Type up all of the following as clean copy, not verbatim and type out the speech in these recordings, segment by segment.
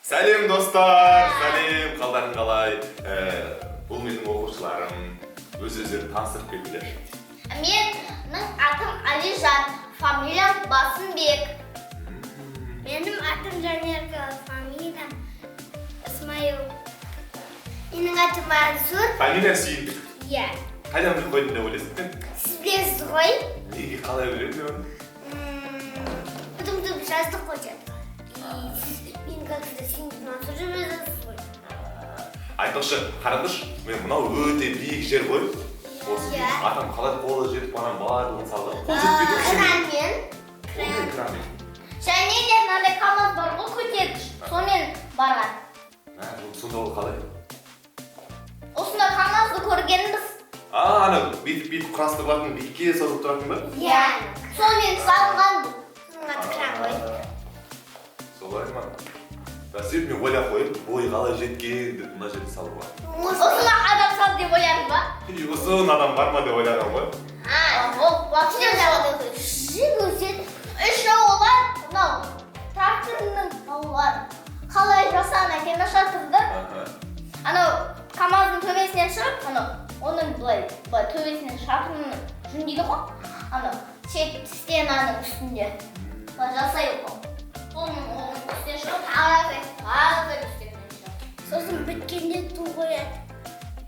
Сәлем достар, сәлем, қалдарың қалай? Бұл менің оқушыларым, өз-өздерін таныстырып берділер. Менің атым Алижан, фамилиям Басынбек. Benim adım Canerka, familiyam İsmail. Benim adım Mansur. Фамилия Сүйіндік. Ya. Қайдан біліп қойдың деп ойлайсың бе? Siz bilesiniz ғой? Неге қалай білемін оны? Потом жаздық қой жатыр. Мен как-то сен Мансур жазасыз ғой. Айтпақшы, қараңдаршы, мен мынау өте биік жер ғой. Осы атам қалай қолы жетіп барам барлығын салды. Қол жетпейді ғой. Кранмен. Кранмен. Және де мынандай камаз бар ғой, көтергіш. Сонымен барған. Сонда ол қалай? Осында камазды көргенбіз. Ана бүйтіп құрастырылатын биікке созылып тұратын ба? Иә. Сонымен салынған бұл. Оның аты кран ғой. Солай ма? Сөйтіп мен ойлап қойып, бойы қалай жеткен деп мына жерде салуға. Осында адам салды деп ойладың ба? Осыны адам бар ма деп ойлаған ғой. Ол вообще жағады. Жігізет. Үші олар, мынау, тракторының олар қалай жасаған екен шатырды. Анау камаздың төбесінен шығып, оның былай төбесінен шатырының жүндейді ғой. Анау стенаның үстінде жасайды ғой. Оның үстіне шығып, тағы үстіне шығып. Сосын біткенде ту қояды.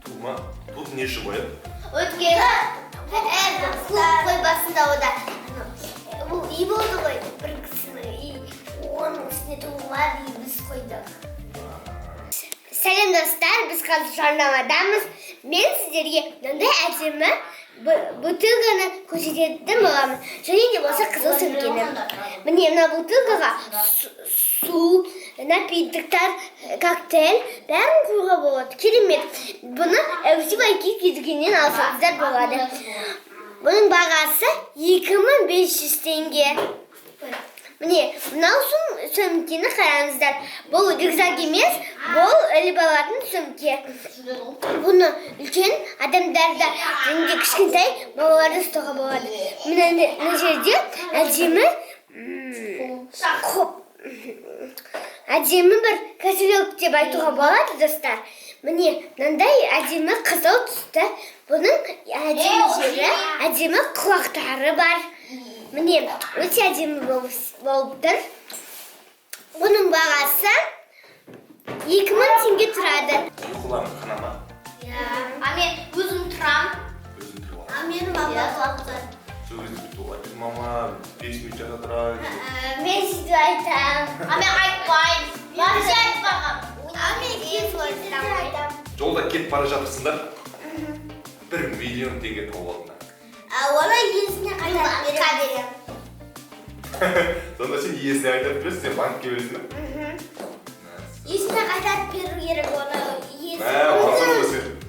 Ту ма? Тут не іші қояды? Өткені Клуб қой басында ода. Бұл үй болды ғой, бір кісінің оның үстіне туылар үй біз қойдық. Сәлем достар, біз қазір жарнамадамыз. Мен сіздерге мынандай әдемі бутылканы көрсететін боламын. Және де болса қызыл сөмкені. Міне мына бутылкаға су, напитоктар, коктейль бәрін құюға болады. Керемет. Бұны әусіп кеткеннен алсаңыздар болады. Бұның бағасы 2500 теңге. Міне, мынау сөмкені қараңыздар. Бұл рюкзак емес, бұл іліп алатын сөмке. Бұны үлкен адамдарда, және де кішкентай балаларды ұстауға болады. Мына жерде әдемі бір кошелек деп айтуға болады, достар. Міне, мынандай әдемі қызыл түсті. Бұның әдемі жері, әдемі құлақтары бар. Міне, өте әдемі болып тұр. Бұның бағасы 2000 теңге тұрады. Ұйқыларың қанама? мен өзім тұрам. Өзің тұрып ал. Менің мама Сөзді бүйтіп олай. Мама, 5 минут жата тұрайын. мен сөйтіп айтам. Мен айтпайын. Вообще айтпағам. Мен сөйтіп айтам. Жолда кетіп бара жатырсыңдар. 1 миллион теңге тауып алдыңдар. Оны иесіне қайтарып беремін. Сонда сен иесіне айтып бересің, сен банкке бересің бе? Иесіне қайтарып беру керек оны.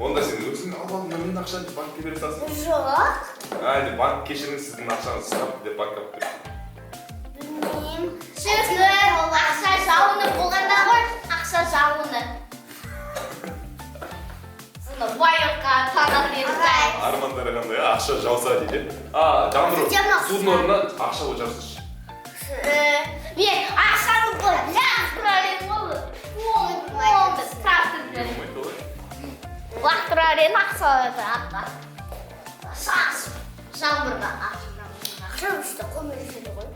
Онда сен өзің алып алдың, мен ақша деп банкке бере салсың. Жоқ. Банк кешіріңіз сіздің ақшаңызды ұстап деп банкқа алып бересің. Білмеймін. Ақша жауыны болғанда ғой, ақша жауыны. Соны байлыққа тағам берді. Армандары қандай, ақша жауса дейді. Жандыру, судың орнына ақша қой жарсыншы. Мен ақшаны қой, лақтырарен ғой. Лақтырарен ақшаларды атқа. Жаңбырға Ақша үшті қомыр жүреді ғой.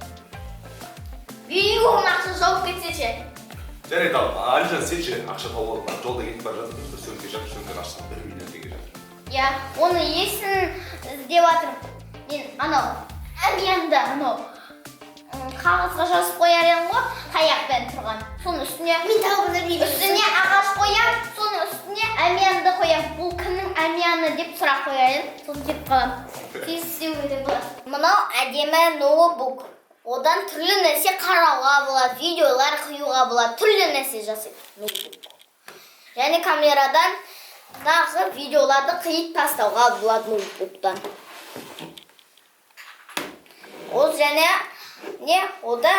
Бейгі оның ақша жауып кетсе ше. Жарайды ал, Алижан сен ше ақша тауып алдың, жолда кетіп бара жатырмыз, сөмке жатыр, сөмкені ашсаң 1 миллион теңге жатыр. Иә, оны есін іздеп жатырмын. Мен әмиянда қағазға жазып қояр едім ғой, таяқпен тұрған. Соның үстіне ағаш қоям, соның үстіне әмиянды қоям. Бұл кімнің әмияны деп сұрақ қояр едім, соны кетіп қалам. Кездесуге де болады. Мынау әдемі ноутбук. Одан түрлі нәрсе қарауға болады, видеолар қиюға болады, түрлі нәрсе жасайды ноутбук. Және камерадан тағы видеоларды қиып тастауға болады ноутбуктан. Ол және ода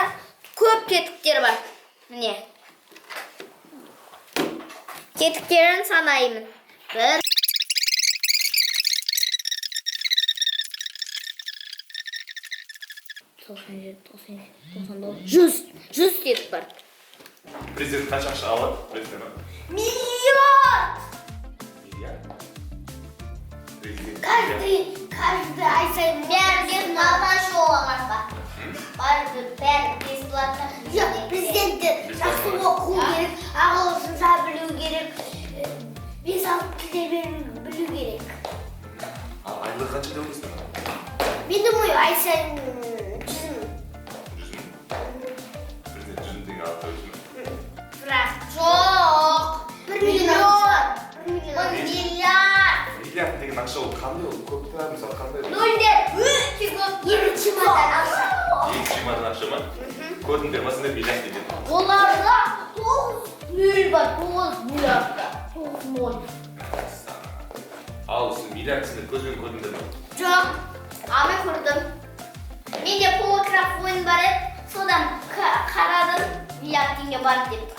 көп тетіктер бар. Міне. Тетіктерін санаймын. 1 97, 97, 99, 100 тетік бар. Президент қанша ақша алады, білесіңдер ма? Миллион! Миллиард? Президент Каждый ай сайын Бәрі бесплатно шоуға бәрі бесплатно. Жоқ, президентті жақсы оқу керек, ағылшынша білу керек, бес алты тілдер білу керек. Ал айлығы қанша деп ойлайсыңдар? Мен думаю, ай сайын 100 мың. 100 мың? Президент 100 мың теңге алады деп ойлайсың ба? Бірақ Жоқ. 1 миллион. 1 миллион. Миллиард. Миллиард деген ақша ол қандай ол? Көп та мысалы қандай ол? Нөлдер өте көп. Екі чемодан ақша. Екі чемодан ақша ма? Көрдіңдер ма сендер миллиард деген? Оларда 9 бар, 9 миллиардта. 9 ноль. Ал сен миллиард сендер көзбен көрдіңдер ма? Жоқ. Ами көрдім. Менде полиграф ойын бар еді. Содан қарадым, миллиард теңге бар деп.